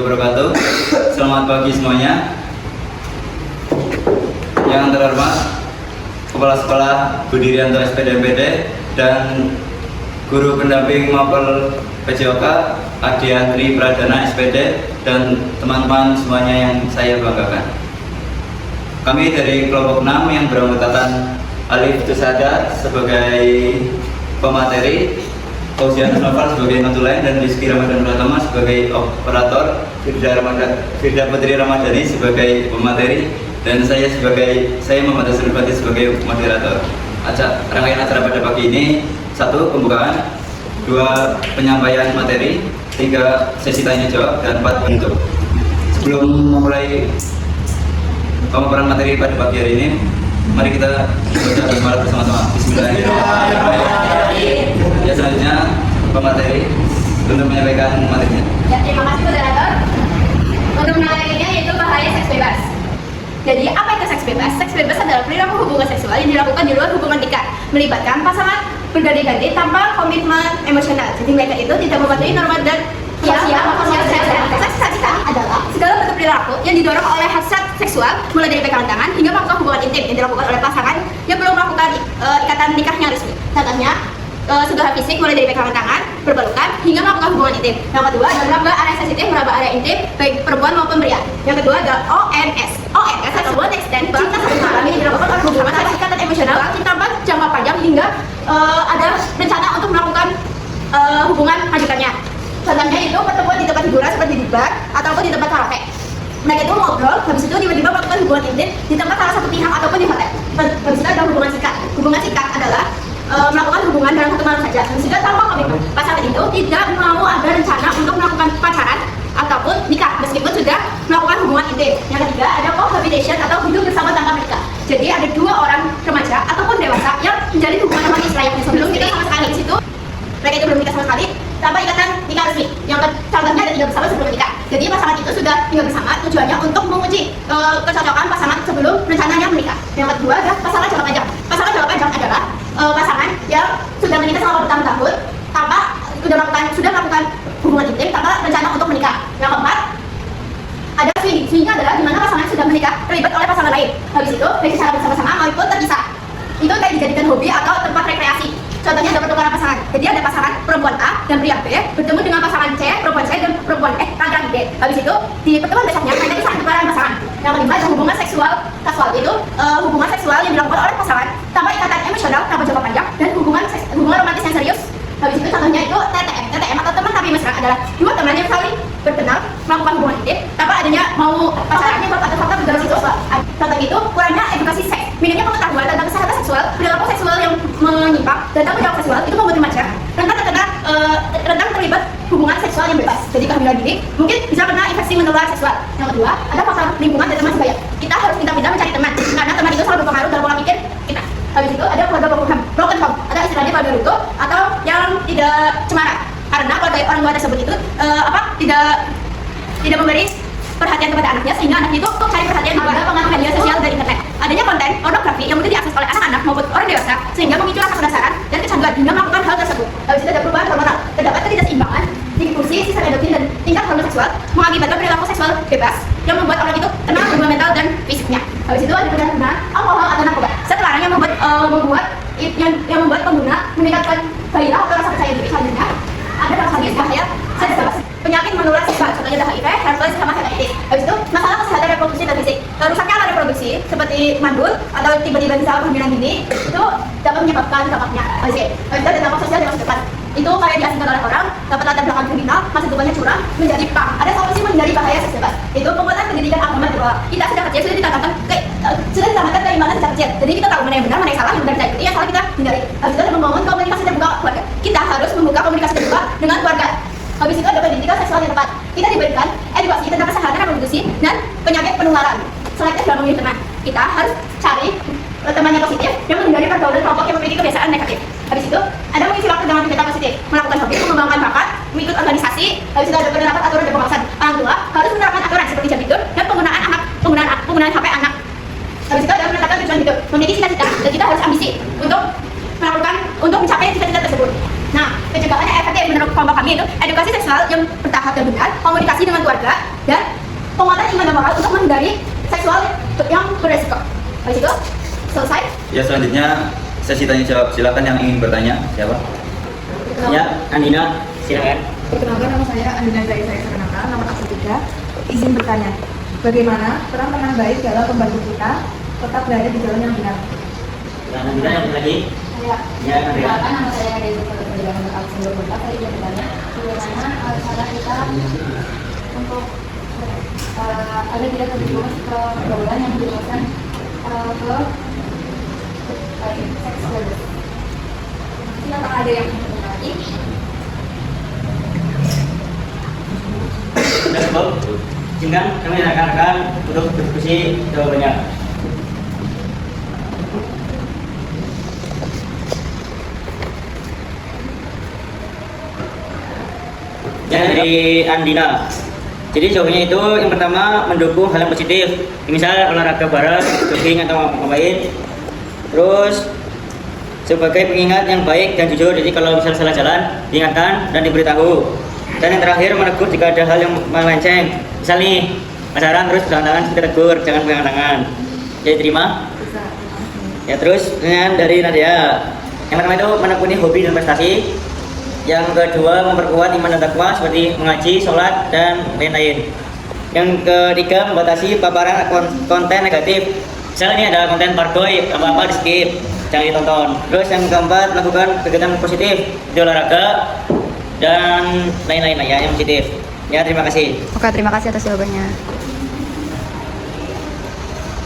wabarakatuh. Selamat pagi semuanya. Yang terhormat Kepala Sekolah Budi Rianto SPD dan Guru Pendamping Mapel PJOK Adi Andri Pradana SPD dan teman-teman semuanya yang saya banggakan. Kami dari kelompok 6 yang beranggotakan Alif Tusada sebagai pemateri, Fauzian Noval sebagai notulen, dan Rizky Ramadan Pratama sebagai operator, Firda Putri Ramadhani sebagai pemateri, dan saya Muhammad Hasrul Fatih sebagai moderator. Rangkaian acara pada pagi ini: 1. Pembukaan, 2. Penyampaian materi, 3. Sesi tanya jawab, dan 4. penutup. Sebelum memulai pemaparan materi pada pagi hari ini, mari kita baca basmalah bersama-sama. Bismillahirrahmanirrahim. Ya, selanjutnya pemateri untuk menyampaikan materinya. Ya, terima kasih moderator. Untuk materinya yaitu bahaya seks bebas. Jadi apa itu seks bebas? Seks bebas adalah perilaku hubungan seksual yang dilakukan di luar hubungan nikah, melibatkan pasangan berganti-ganti tanpa komitmen emosional. Jadi mereka itu tidak mematuhi norma dan sosial seks. Seks adalah segala bentuk perilaku yang didorong oleh hasrat seksual, mulai dari pegangan tangan hingga melakukan hubungan intim yang dilakukan oleh pasangan yang belum melakukan ikatan nikahnya resmi. Contohnya sentuhan fisik mulai dari pegangan tangan, berpelukan hingga melakukan hubungan intim. Yang kedua adalah meraba area sensitif, meraba area intim baik perempuan maupun pria. Yang kedua adalah ONS atau one extent, cinta satu malam yang dilakukan oleh hubungan atas ikatan emosional tanpa jangka panjang hingga ada rencana untuk melakukan hubungan lanjutannya. Contohnya itu pertemuan di tempat hiburan seperti di bar ataupun di tempat karaoke. Mereka itu ngobrol, habis itu tiba-tiba melakukan hubungan intim di tempat salah satu pihak ataupun di hotel. Habis itu ada hubungan sikat. Hubungan sikat adalah melakukan hubungan dalam satu malam saja, sehingga tanpa komitmen. Pasangan itu tidak mau ada rencana untuk melakukan pacaran ataupun nikah meskipun sudah melakukan hubungan intim. Yang ketiga ada cohabitation atau hidup bersama tanpa menikah. Jadi ada dua orang remaja ataupun dewasa yang menjalin hubungan romantis layaknya sebelum nikah sama sekali. Di situ mereka itu belum nikah sama sekali tanpa ikatan nikah resmi. Yang contohnya ada tinggal bersama sebelum menikah. Jadi pasangan itu sudah tinggal bersama tujuannya untuk menguji kecocokan pasangan sebelum rencananya menikah. Yang kedua adalah pasangan jangka panjang. Pasangan jangka panjang adalah pasangan yang sudah menikah selama bertahun-tahun tanpa sudah melakukan hubungan intim tanpa rencana untuk menikah. Yang keempat ada swinging. Swinging adalah di mana pasangan sudah menikah terlibat oleh pasangan lain. Habis itu baik secara bersama-sama maupun terpisah. Itu kayak dijadikan hobi atau tempat rekreasi. Contohnya ada pertukaran pasangan. Jadi ada pasangan perempuan A dan pria B bertemu dengan pasangan C, perempuan C dan perempuan laki-laki D. Habis itu di pertemuan besoknya mereka bisa pertukaran pasangan. Yang kelima ada hubungan seksual kasual, itu hubungan seksual yang dilakukan oleh pasangan tanpa ikatan emosional tanpa jangka panjang dan hubungan romantis yang serius. Habis itu contohnya itu TTM atau teman tapi mesra, adalah dua teman yang saling berkenal melakukan hubungan intim tanpa adanya mau pacarannya atau fakta bergaul seksual. Contoh itu kurangnya edukasi seks, minimnya pengetahuan tentang kesehatan seksual, perilaku seksual yang menyimpang dan tanggung jawab seksual itu membuat remaja rentan terlibat hubungan seksual yang bebas. Jadi kehamilan dini mungkin bisa kena infeksi menular seksual. Yang kedua ada faktor lingkungan dan teman sebaya. Kita harus pintar-pintar mencari teman karena teman itu selalu berpengaruh dalam pola pikir kita. Habis itu ada keluarga broken home atau istilahnya keluarga runtuh atau yang tidak cemara, karena keluarga orang tua tersebut itu tidak memberi perhatian kepada anaknya, sehingga anaknya itu cari perhatian kepada pengaruh media sosial dan internet. Adanya konten pornografi yang mudah diakses oleh anak-anak maupun orang dewasa sehingga memicu rasa penasaran dan kecanduan hingga melakukan hal tersebut. Habis itu ada perubahan hormonal, terdapat ketidakseimbangan di fungsi sistem endokrin dan tingkat hormon seksual mengakibatkan perilaku seksual bebas yang membuat orang itu kena gangguan mental dan fisiknya. Habis itu ada penyalahgunaan alkohol atau narkoba. Setelah yang membuat pengguna meningkatkan gairah atau rasa percaya diri. Selanjutnya ada rasa bahaya seks bebas, penyakit menular seksual, contohnya ada HIV, herpes, sama hepatitis. Habis itu masalah kesehatan reproduksi dan fisik, rusaknya alat reproduksi seperti mandul atau tiba-tiba bisa kehamilan dini itu dapat menyebabkan dampaknya. Habis itu ada dampak sosial di masa depan, itu kayak diasingkan oleh orang, dapat latar belakang kriminal, masa depannya curang, menjadi pang. Ada solusi menghindari bahaya seks bebas, itu penguatan pendidikan agama di bawah. Kita sejak kecil sudah ditanamkan keimanan sejak kecil. Jadi kita tahu mana yang benar, mana yang salah, yang benar kita ikuti, yang salah kita hindari. Habis itu ada membangun komunikasi terbuka keluarga. Kita harus membuka komunikasi terbuka dengan keluarga. Habis itu ada pendidikan seksual yang tepat. Kita diberikan edukasi tentang kesehatan reproduksi dan penyakit penularan. Selektif dalam memilih teman. Kita harus cari teman yang positif yang menghindari pergaulan kelompok yang memiliki kebiasaan negatif. Habis itu ada mengisi waktu dengan kegiatan positif, melakukan hobi, mengembangkan bakat, mengikut organisasi. Habis itu ada penerapan aturan dan pengawasan. Orang tua harus menerapkan aturan seperti jam tidur dan penggunaan HP anak. Habis itu ada menetapkan tujuan hidup, memiliki cita-cita, dan kita harus ambisi untuk mencapai cita-cita tersebut. Nah, pencegahannya efektif menurut kelompok kami itu edukasi seksual yang pertama tahap yang benar, komunikasi dengan keluarga, dan penguatan iman dan moral untuk menghindari seksual yang beresiko. Habis itu selesai. Ya, selanjutnya sesi tanya jawab. Silakan yang ingin bertanya. Siapa? Ya, Andina, silakan. Perkenalkan, nama saya Andina dari saya Serenaka, nomor absen 3. Izin bertanya, bagaimana peran teman baik dalam membantu kita tetap berada di jalan yang benar? Dan Andina yang lagi. Saya Ya, Andina. perkenalkan, nama saya dari Perjalanan nomor absen 24. Saya ingin bertanya, bagaimana cara kita untuk ada tidak terjerumus ke pergaulan yang menjerumuskan ke seks bebas. Apakah ada yang lagi? Sudah cukup. Sehingga kami rekan-rekan untuk diskusi jawabannya. Ya, dari Andina. Jadi jawabannya itu yang pertama mendukung hal yang positif, misal olahraga bareng, jogging atau ngapain. Terus sebagai pengingat yang baik dan jujur, jadi kalau misal salah jalan diingatkan dan diberitahu. Dan yang terakhir menegur jika ada hal yang melenceng, misal nih pacaran terus pegangan tangan kita tegur, jangan pegangan tangan. Jadi terima. Ya, terus dengan dari Nadia, yang pertama itu menekuni hobi dan prestasi. Yang kedua memperkuat iman dan takwa seperti mengaji, sholat, dan lain-lain. Yang ketiga membatasi paparan konten negatif. Misalnya ini ada konten parkoy, apa-apa di skip, jangan ditonton. Terus yang keempat melakukan kegiatan positif, di olahraga dan lain-lain lah ya yang positif. Ya, terima kasih. Oke, terima kasih atas jawabannya.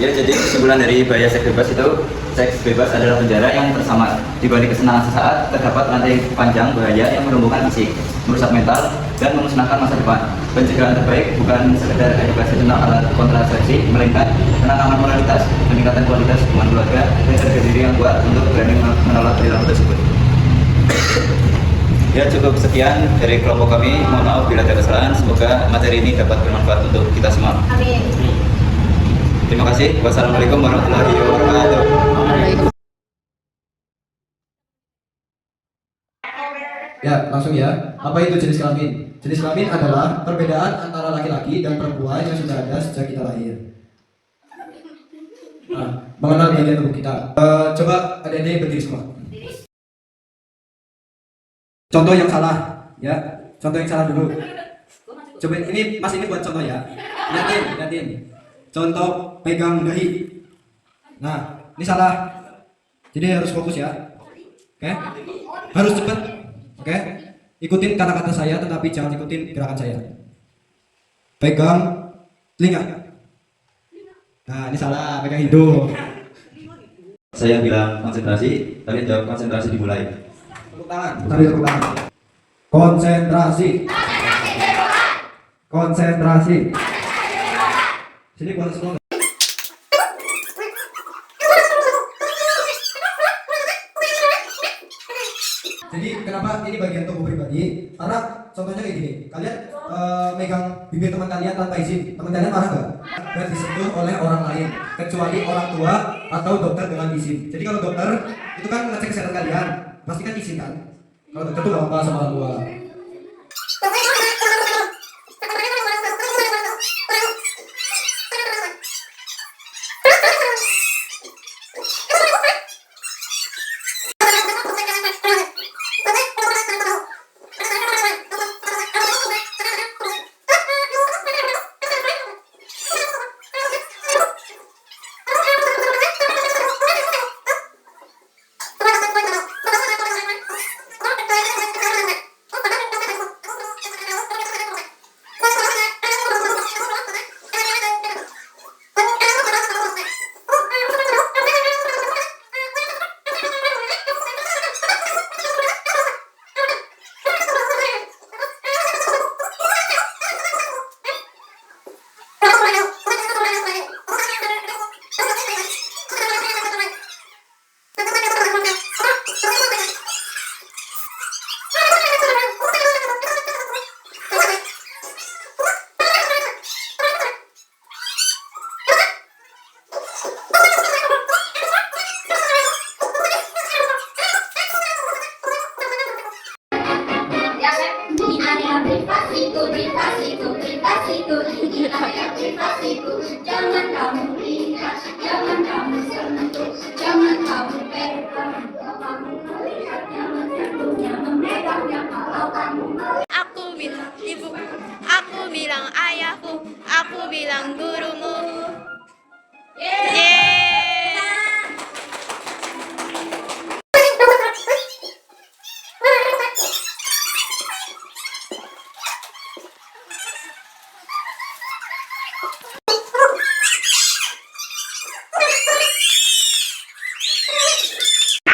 Ya, jadi kesimpulan dari bahaya seks bebas itu, seks bebas adalah penjara yang tersamar. Dibanding kesenangan sesaat, terdapat rantai panjang bahaya yang melumpuhkan fisik, merusak mental, dan memusnahkan masa depan. Pencegahan terbaik bukan sekedar edukasi tentang alat kontrasepsi, melainkan penanaman moralitas, peningkatan kualitas hubungan keluarga, dan harga diri yang kuat untuk berani menolak perilaku tersebut. Ya, cukup sekian dari kelompok kami. Mohon maaf bila ada kesalahan. Semoga materi ini dapat bermanfaat untuk kita semua. Amin. Terima kasih. Wassalamualaikum warahmatullahi wabarakatuh. Ya, langsung ya. Apa itu jenis kelamin? Jenis kelamin adalah perbedaan antara laki-laki dan perempuan yang sudah ada sejak kita lahir. Nah, mengenal bagian tubuh kita. Coba adik-adik berdiri semua. Contoh yang salah, ya. Contoh yang salah dulu. Coba ini Mas, ini buat contoh ya. Lihatin. Contoh pegang dahi. Nah, ini salah. Jadi harus fokus ya. Oke? Harus cepat. Oke? Ikutin kata-kata saya tetapi jangan ikutin gerakan saya. Pegang telinga. Nah, ini salah, pegang hidung. Saya bilang konsentrasi, kalian jawab konsentrasi dimulai. Tepuk tangan. Tadi tepuk tangan. Konsentrasi. Konsentrasi. Sini buat semua. Jadi kenapa ini bagian tubuh pribadi? Karena contohnya kayak gini, kalian megang bibir teman kalian tanpa izin, teman kalian marah nggak? Dan disentuh oleh orang lain, kecuali orang tua atau dokter dengan izin. Jadi kalau dokter itu kan ngecek kesehatan kalian, pasti kan izin kan? Kalau dokter tuh nggak apa-apa sama orang tua. motivasiku. Jangan kamu lihat, jangan kamu sentuh, jangan kamu pegang. Kalau kamu melihatnya, menyentuhnya, memegangnya, kalau kamu Aku bilang ibu, aku bilang ayahku, aku bilang gurumu. Yeay.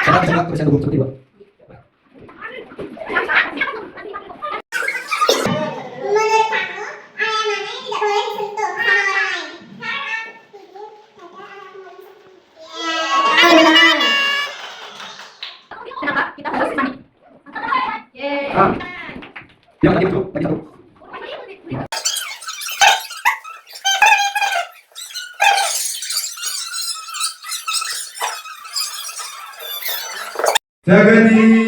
Siapa bisa tulisan dulu seperti itu? Menurut kamu, area mana yang tidak boleh disentuh sama orang lain? Kenapa? Kita harus mandi. Ah, yang tadi itu, tadi satu. Jaga diri.